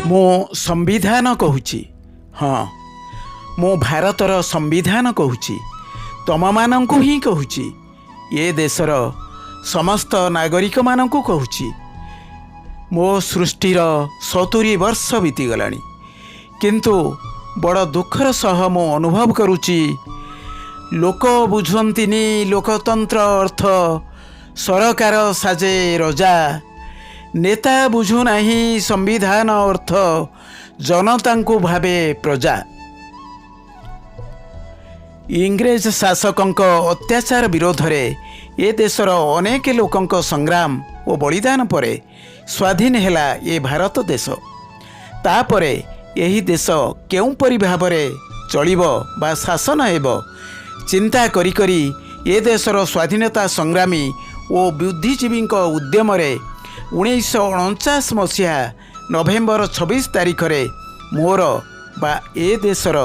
मो संविधान कहूची। हाँ, मो भारतर संविधान कहूची, तम मानंकु ही कहूची, ये देशर समस्त नागरिक मानंकु कहूची। मो सृष्टिर 70 वर्ष बीतीगलानी, किंतु बड़ दुखर सह मो अनुभव करुची लोक बुझंतिनी लोकतंत्र अर्थ, सरकार साजे रजा, नेता बुझु नाही संविधान अर्थ, जनतांकु भावे प्रजा। इंग्रेज शासकंक अत्याचार विरोध रे ए देशर अनेक लोकंक संग्राम और बलिदान परे स्वाधीन हैला ये भारत देश। तापरे यही देश केउं परि भाबरे चलिबो बा शासन हेबो चिंता करी करी ए देशर स्वाधीनता संग्रामी और बुद्धिजीवी उद्यम 1949 मसीहा नवेम्बर 26 तारिख रे मोर बा ए देशर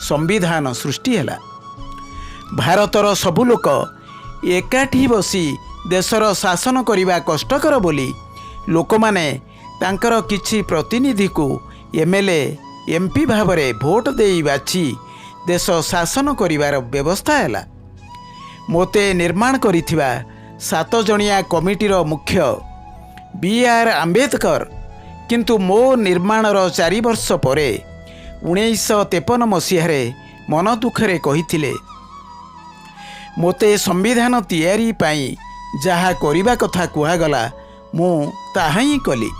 संविधान सृष्टि हैला। भारतर सबु लोक एकाठी बसी देशर शासन करने कष्टकर बोली लोक माने तांकर किछि प्रतिनिधि को एमएलए एमपी भाव में भोट दे बाछि देश शासन करिवार व्यवस्था हैला। मोते निर्माण करिथिबा 7 जणिया कमिटीर मुख्य BR आंबेडकर किंतु मो निर्माणर 4 वर्ष परे 1953 मसीहारे मन दुखरे कहिथिले मोते संविधान तैयारी पाई जहा करिबा कथा कुहागला मु ताहा ही कली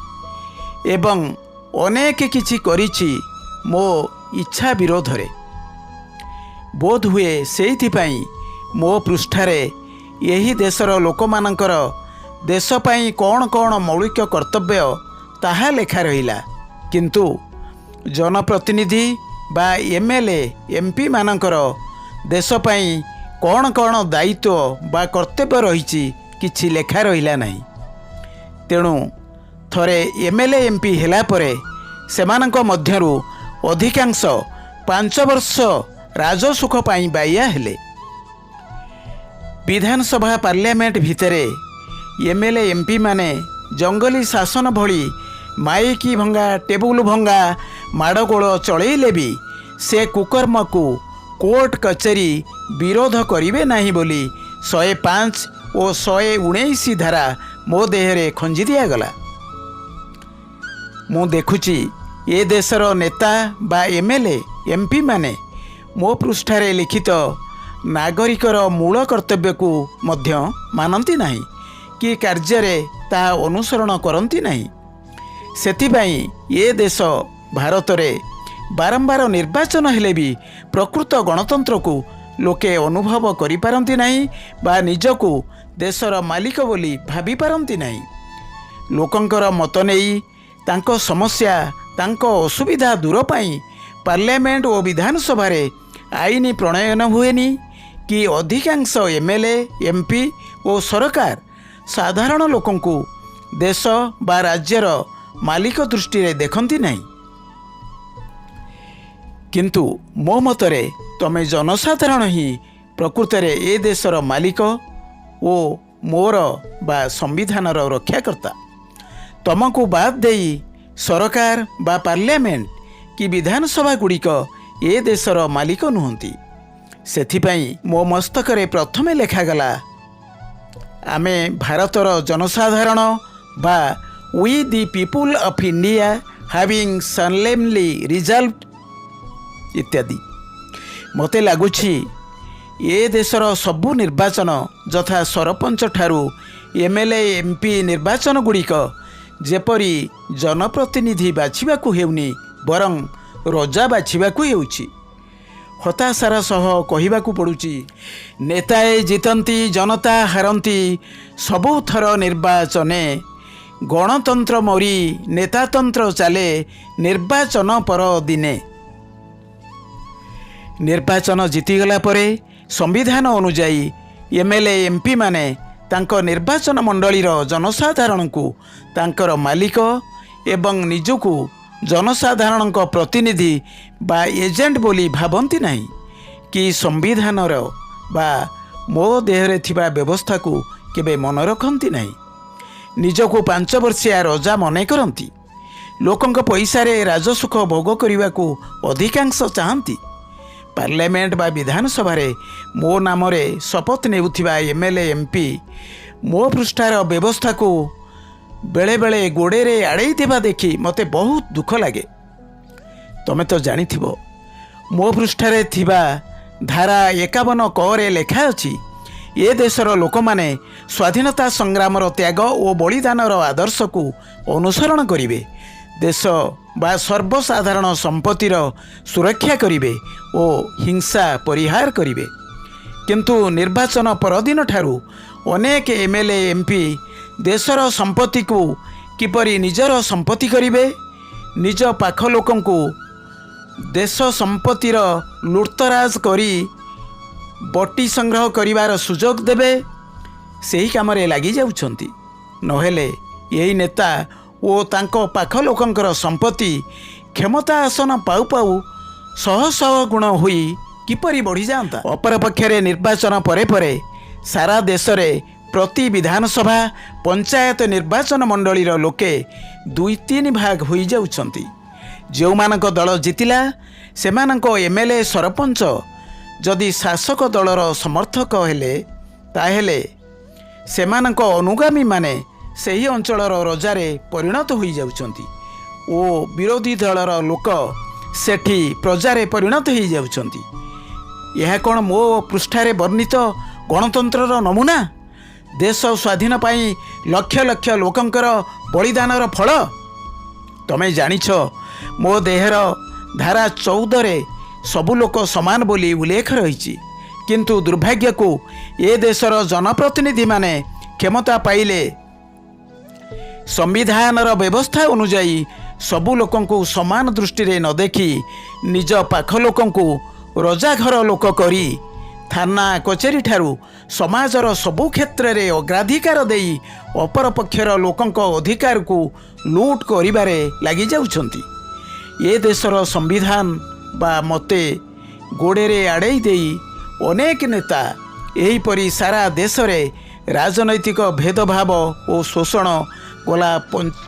एवं अनेक किछि करिछि मो इच्छा विरोध रे। बोध हुए सेइथिपाई मो पृष्ठारे यही देशर लोकमानंकर देश पाई कौन कौन मौलिक कर्तव्य ताहा लेखा रहिला, किंतु जनप्रतिनिधि बा एमएलए एमपी मानंकर देश पाई कौन कौन दायित्व बा कर्तव्य रही किछि लेखा रहिला नहीं। तेणु थरे एमएलए एमपी हेला परे सेमानंक मध्यरु अधिकांश 5 वर्ष राजसुख पाई बाइया हेले। विधानसभा पार्लियामेंट भितरे एमएलए एमपी माने जंगली शासन भली माइकी भंगा टेबुल भंगा माड़गोल चलैले भी से कुकर्म को कोर्ट कचेरी विरोध करिवे नहीं बोली 105 और 119 धारा मो देहरे खंजी दिया गला। मु देखुची ए देशर नेता बा एमएलए एमपी माने मो पृष्ठारे लिखित नागरिकर मूल कर्तव्य को मध्य मानती नहीं कि कार्य ता अनुसरण करती नहीं। सेतिबाई ये देश भारत रे बारंबार निर्वाचन हेले भी प्रकृत गणतंत्र को लोके अनुभव करि पारंती नहीं बा निजको देशर मालिक बोली भाभी पारंती नहीं। लोकंकर मत नहीं तांको समस्या तांको असुविधा दूर पाई पार्लियामेंट और विधानसभा रे आईन प्रणयन हुएनी कि अधिकांश एमएलए एमपी और सरकार साधारण लोकंकु देश बा राज्यर मालिक दृष्टि रे देखंती नहीं। किंतु मो मतरे तमे जनसाधारण ही प्रकृत रे ए देशर मालिक ओ मोर बा संविधानर रक्षाकर्ता। तमको बाद देई सरकार बा पार्लियामेंट कि विधानसभा गुड़िक ए देशर मालिक नुहंती। सेथिपाई मो मस्तकरे प्रथमे लेखागला आमे भारतर जनसाधारण बा we the people of India having solemnly resolved इत्यादि। मते लागुछि ए देशर सबु निर्वाचन जथा सरपंच ठारू एमएलए एमपी निर्वाचन गुड़िक जेपरी जनप्रतिनिधि बाछिबाकू हेउनी बरं रजा बाछिबाकू हेउछि। हताशार सह कहिबाकू पड़ुछि नेताए जितंती जनता हारंती सबु थर निर्वाचने, गणतंत्र मरी नेतातंत्र चले निर्वाचन पर दिने। निर्वाचन जीतीगला परे संविधान अनुजाई एमएलए एमपी माने तांको निर्वाचन मंडलीर जनसाधारण को तांकर मालिक एवं निजको जनसाधारण प्रतिनिधि बा एजेंट बोली भावंती नहीं कि संविधानर बा मो देहरे थिबा व्यवस्था को केबे मन रखंती नहीं। निजको 5 वर्षिया रजा मने करंती। ଲୋକଙ୍କ ପଇସାରେ ରାଜସୁଖ ଭୋଗ କରିବାକୁ ଅଧିକାଂଶ ଚାହାନ୍ତି। ପାର୍ଲାମେଣ୍ଟ ବା ବିଧାନସଭାରେ ମୋ ନାମରେ ଶପଥ ନେଉଥିବା ଏମ୍ଏଲ୍ଏ ଏମ୍ପି ମୋ ପୃଷ୍ଠାର ବ୍ୟବସ୍ଥାକୁ ବେଳେବେଳେ ଗୋଡ଼ରେ ଆଡ଼େଇ ଦେବା ଦେଖି ମୋତେ ବହୁତ ଦୁଃଖ ଲାଗେ। ତମେ ତ ଜାଣିଥିବ ମୋ ପୃଷ୍ଠାରେ ଥିବା ଧାରା 51 କରେ ଲେଖା ଅଛି, ଏ ଦେଶର ଲୋକମାନେ ସ୍ୱାଧୀନତା ସଂଗ୍ରାମର ତ୍ୟାଗ ଓ ବଳିଦାନର ଆଦର୍ଶକୁ ଅନୁସରଣ କରିବେ, ଦେଶ ବା ସର୍ବସାଧାରଣ ସମ୍ପତ୍ତିର ସୁରକ୍ଷା କରିବେ ଓ ହିଂସା ପରିହାର କରିବେ। କିନ୍ତୁ ନିର୍ବାଚନ ପରଦିନ ଠାରୁ ଅନେକ ଏମ୍ଏଲ୍ଏ ଏମ୍ପି ଦେଶର ସମ୍ପତ୍ତିକୁ କିପରି ନିଜର ସମ୍ପତ୍ତି କରିବେ, ନିଜ ପାଖ ଲୋକଙ୍କୁ ଦେଶ ସମ୍ପତ୍ତିର ଲୁଟତରାଜ କରି ବଟି ସଂଗ୍ରହ କରିବାର ସୁଯୋଗ ଦେବେ, ସେହି କାମରେ ଲାଗିଯାଉଛନ୍ତି। ନହେଲେ ଏହି ନେତା ଓ ତାଙ୍କ ପାଖ ଲୋକଙ୍କର ସମ୍ପତ୍ତି କ୍ଷମତା ଆସନ ପାଉ ପାଉ ଶହ ଶହ ଗୁଣ ହୋଇ କିପରି ବଢ଼ିଯାଆନ୍ତା। ଅପରପକ୍ଷରେ ନିର୍ବାଚନ ପରେ ପରେ ସାରା ଦେଶରେ ପ୍ରତି ବିଧାନସଭା ପଞ୍ଚାୟତ ନିର୍ବାଚନ ମଣ୍ଡଳୀର ଲୋକେ 2-3 ଭାଗ ହୋଇଯାଉଛନ୍ତି। ଯେଉଁମାନଙ୍କ ଦଳ ଜିତିଲା ସେମାନଙ୍କ ଏମ୍ଏଲ୍ଏ ସରପଞ୍ଚ ଯଦି ଶାସକ ଦଳର ସମର୍ଥକ ହେଲେ, ତାହେଲେ ସେମାନଙ୍କ ଅନୁଗାମୀମାନେ ସେହି ଅଞ୍ଚଳର ରଜାରେ ପରିଣତ ହୋଇଯାଉଛନ୍ତି ଓ ବିରୋଧୀ ଦଳର ଲୋକ ସେଠି ପ୍ରଜାରେ ପରିଣତ ହୋଇଯାଉଛନ୍ତି। ଏହା କ'ଣ ମୋ ପୃଷ୍ଠାରେ ବର୍ଣ୍ଣିତ ଗଣତନ୍ତ୍ରର ନମୁନା? ଦେଶ ସ୍ୱାଧୀନ ପାଇଁ ଲକ୍ଷ ଲକ୍ଷ ଲୋକଙ୍କର ବଳିଦାନର ଫଳ? ତମେ ଜାଣିଛ ମୋ ଦେହର ଧାରା 14ରେ ସବୁ ଲୋକ ସମାନ ବୋଲି ଉଲ୍ଲେଖ ରହିଛି। କିନ୍ତୁ ଦୁର୍ଭାଗ୍ୟକୁ ଏ ଦେଶର ଜନପ୍ରତିନିଧିମାନେ କ୍ଷମତା ପାଇଲେ ସମ୍ବିଧାନର ବ୍ୟବସ୍ଥା ଅନୁଯାୟୀ ସବୁ ଲୋକଙ୍କୁ ସମାନ ଦୃଷ୍ଟିରେ ନ ଦେଖି ନିଜ ପାଖ ଲୋକଙ୍କୁ ରଜାଘର ଲୋକ କରି ଥାନା କଚେରୀ ଠାରୁ ସମାଜର ସବୁ କ୍ଷେତ୍ରରେ ଅଗ୍ରାଧିକାର ଦେଇ ଅପରପକ୍ଷର ଲୋକଙ୍କ ଅଧିକାରକୁ ଲୁଟ କରିବାରେ ଲାଗିଯାଉଛନ୍ତି। ଏ ଦେଶର ସମ୍ବିଧାନ ବା ମୋତେ ଗୋଡ଼ରେ ଆଡ଼େଇ ଦେଇ ଅନେକ ନେତା ଏହିପରି ସାରା ଦେଶରେ ରାଜନୈତିକ ଭେଦଭାବ ଓ ଶୋଷଣ ଗଲା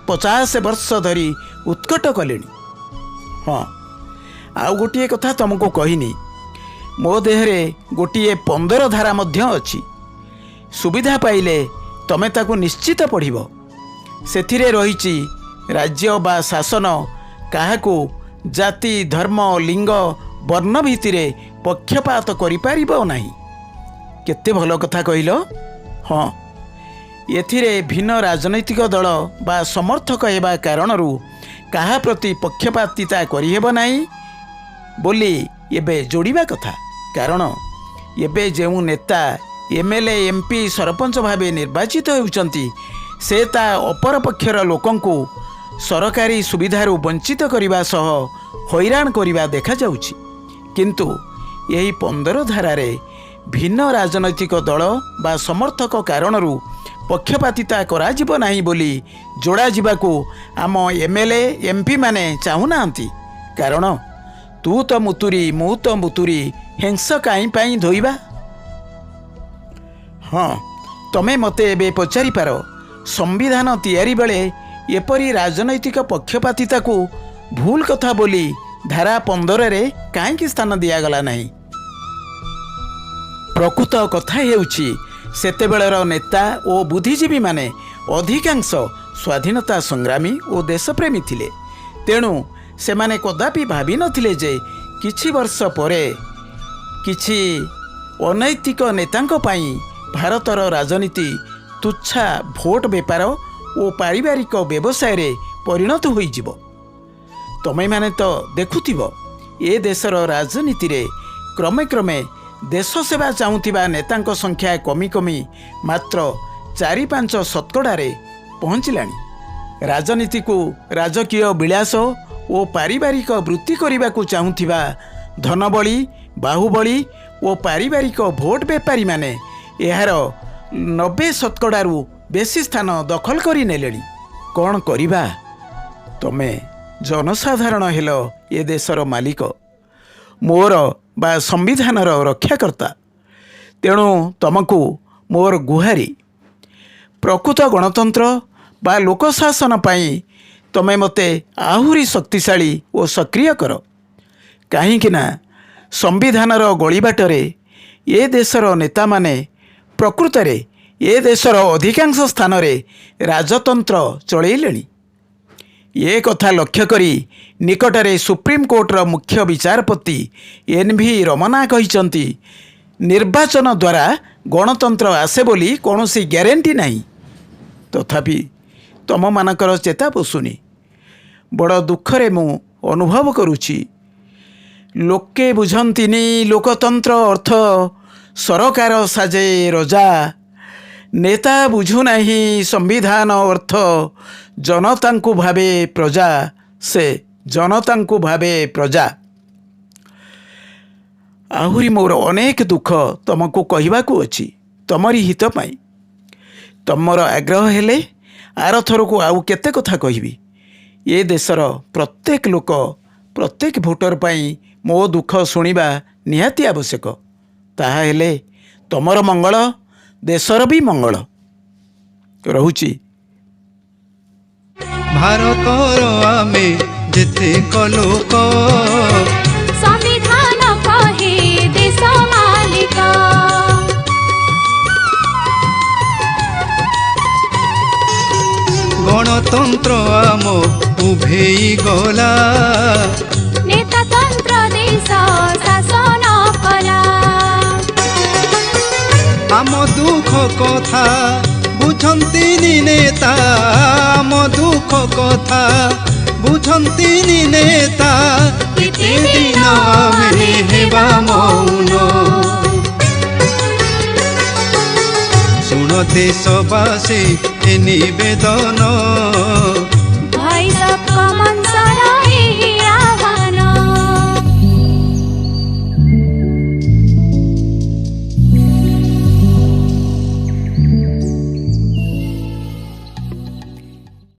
50 ବର୍ଷ ଧରି ଉତ୍କଟ କଲେଣି। ହଁ, ଆଉ ଗୋଟିଏ କଥା ତୁମକୁ କହିନି, ମୋ ଦେହରେ ଗୋଟିଏ 15 ଧାରା ମଧ୍ୟ ଅଛି। ସୁବିଧା ପାଇଲେ ତମେ ତାକୁ ନିଶ୍ଚିତ ପଢ଼ିବ। ସେଥିରେ ରହିଛି ରାଜ୍ୟ ବା ଶାସନ କାହାକୁ ଜାତି, ଧର୍ମ, ଲିଙ୍ଗ, ବର୍ଣ୍ଣ ଭିତ୍ତିରେ ପକ୍ଷପାତ କରିପାରିବ ନାହିଁ। କେତେ ଭଲ କଥା କହିଲ? ହଁ, ଏଥିରେ ଭିନ୍ନ ରାଜନୈତିକ ଦଳ ବା ସମର୍ଥକ ହେବା କାରଣରୁ କାହା ପ୍ରତି ପକ୍ଷପାତିତା କରିହେବ ନାହିଁ ବୋଲି ଏବେ ଯୋଡ଼ିବା କଥା। କାରଣ ଏବେ ଯେଉଁ ନେତା ଏମ୍ଏଲ୍ଏ ଏମ୍ପି ସରପଞ୍ଚ ଭାବେ ନିର୍ବାଚିତ ହେଉଛନ୍ତି ସେ ତା ଅପରପକ୍ଷର ଲୋକଙ୍କୁ ସରକାରୀ ସୁବିଧାରୁ ବଞ୍ଚିତ କରିବା ସହ ହଇରାଣ କରିବା ଦେଖାଯାଉଛି। କିନ୍ତୁ ଏହି 15 ଧାରାରେ ଭିନ୍ନ ରାଜନୈତିକ ଦଳ ବା ସମର୍ଥକ କାରଣରୁ ପକ୍ଷପାତିତା କରାଯିବ ନାହିଁ ବୋଲି ଯୋଡ଼ାଯିବାକୁ ଆମ ଏମ୍ଏଲ୍ଏ ଏମ୍ପି ମାନେ ଚାହୁଁନାହାନ୍ତି। କାରଣ ତୁ ତ ମୁତୁରି ମୁଁ ତ ମୁତୁରି, ହେଂସ କାହିଁ ପାଇଁ ଧୋଇବା? ହଁ, ତମେ ମୋତେ ଏବେ ପଚାରିପାର, ସମ୍ବିଧାନ ତିଆରି ବେଳେ ଏପରି ରାଜନୈତିକ ପକ୍ଷପାତିତାକୁ ଭୁଲ କଥା ବୋଲି ଧାରା 15ରେ କାହିଁକି ସ୍ଥାନ ଦିଆଗଲା ନାହିଁ? ପ୍ରକୃତ କଥା ହେଉଛି ସେତେବେଳର ନେତା ଓ ବୁଦ୍ଧିଜୀବୀମାନେ ଅଧିକାଂଶ ସ୍ୱାଧୀନତା ସଂଗ୍ରାମୀ ଓ ଦେଶପ୍ରେମୀ ଥିଲେ। ତେଣୁ ସେମାନେ କଦାପି ଭାବିନଥିଲେ ଯେ କିଛି ବର୍ଷ ପରେ କିଛି ଅନୈତିକ ନେତାଙ୍କ ପାଇଁ ଭାରତର ରାଜନୀତି ତୁଚ୍ଛା ଭୋଟ ବେପାର ଓ ପାରିବାରିକ ବ୍ୟବସାୟରେ ପରିଣତ ହୋଇଯିବ। ତମେମାନେ ତ ଦେଖୁଥିବ ଏ ଦେଶର ରାଜନୀତିରେ କ୍ରମେ କ୍ରମେ ଦେଶ ସେବା ଚାହୁଁଥିବା ନେତାଙ୍କ ସଂଖ୍ୟା କମି କମି ମାତ୍ର 4-5% ପହଞ୍ଚିଲାଣି। ରାଜନୀତିକୁ ରାଜକୀୟ ବିଳାସ ଓ ପାରିବାରିକ ବୃତ୍ତି କରିବାକୁ ଚାହୁଁଥିବା ଧନବଳୀ, ବାହୁବଳୀ ଓ ପାରିବାରିକ ଭୋଟ ବେପାରୀମାନେ ଏହାର 90%ରୁ ବେଶୀ ସ୍ଥାନ ଦଖଲ କରିନେଲେଣି। କ'ଣ କରିବା? ତମେ ଜନସାଧାରଣ ହେଲ ଏ ଦେଶର ମାଲିକ, ମୋର ବା ସମ୍ବିଧାନର ରକ୍ଷାକର୍ତ୍ତା। ତେଣୁ ତମକୁ ମୋର ଗୁହାରି, ପ୍ରକୃତ ଗଣତନ୍ତ୍ର ବା ଲୋକଶାସନ ପାଇଁ ତମେ ମୋତେ ଆହୁରି ଶକ୍ତିଶାଳୀ ଓ ସକ୍ରିୟ କର। କାହିଁକିନା ସମ୍ବିଧାନର ଗଳିବାଟରେ ଏ ଦେଶର ନେତାମାନେ ପ୍ରକୃତରେ ଏ ଦେଶର ଅଧିକାଂଶ ସ୍ଥାନରେ ରାଜତନ୍ତ୍ର ଚଳେଇଲେଣି। ଏ କଥା ଲକ୍ଷ୍ୟ କରି ନିକଟରେ ସୁପ୍ରିମକୋର୍ଟର ମୁଖ୍ୟ ବିଚାରପତି ଏନ୍.ଭି. ରମନା କହିଛନ୍ତି, ନିର୍ବାଚନ ଦ୍ୱାରା ଗଣତନ୍ତ୍ର ଆସେ ବୋଲି କୌଣସି ଗ୍ୟାରେଣ୍ଟି ନାହିଁ। ତଥାପି ତମମାନଙ୍କର ଚେତା ପଶୁନି। ବଡ଼ ଦୁଃଖରେ ମୁଁ ଅନୁଭବ କରୁଛି, ଲୋକେ ବୁଝନ୍ତିନି ଲୋକତନ୍ତ୍ର ଅର୍ଥ ସରକାର ସାଜେ ରଜା। ନେତା ବୁଝୁନାହିଁ ସମ୍ବିଧାନ ଅର୍ଥ ଜନତାଙ୍କୁ ଭାବେ ପ୍ରଜା, ସେ ଜନତାଙ୍କୁ ଭାବେ ପ୍ରଜା। ଆହୁରି ମୋର ଅନେକ ଦୁଃଖ ତମକୁ କହିବାକୁ ଅଛି, ତମରି ହିତ ପାଇଁ। ତମର ଆଗ୍ରହ ହେଲେ ଆରଥରକୁ ଆଉ କେତେ କଥା କହିବି। ଏ ଦେଶର ପ୍ରତ୍ୟେକ ଲୋକ, ପ୍ରତ୍ୟେକ ଭୋଟର ପାଇଁ ମୋ ଦୁଃଖ ଶୁଣିବା ନିହାତି ଆବଶ୍ୟକ। ତାହା ହେଲେ ତମର ମଙ୍ଗଳ, ଦେଶର ବି ମଙ୍ଗଳ। ରହୁଛି। ଭାରତର ଆମେ ଯେତେକ ଲୋକ, संविधान कहे देश मालिक। ଗଣତନ୍ତ୍ର ଆମ ଉଭେଇ ଗଲା, नेतातन्त्र देश शासन कला। ଆମ ଦୁଃଖ କଥା ବୁଝନ୍ତିନି ନେତା, ଆମ ଦୁଃଖ କଥା ବୁଝନ୍ତିନି ନେତା। କେତେ ଦିନ ଆମେ ହେବା ମୌନ, ଶୁଣ ଦେଶବାସୀ ଏ ନିବେଦନ।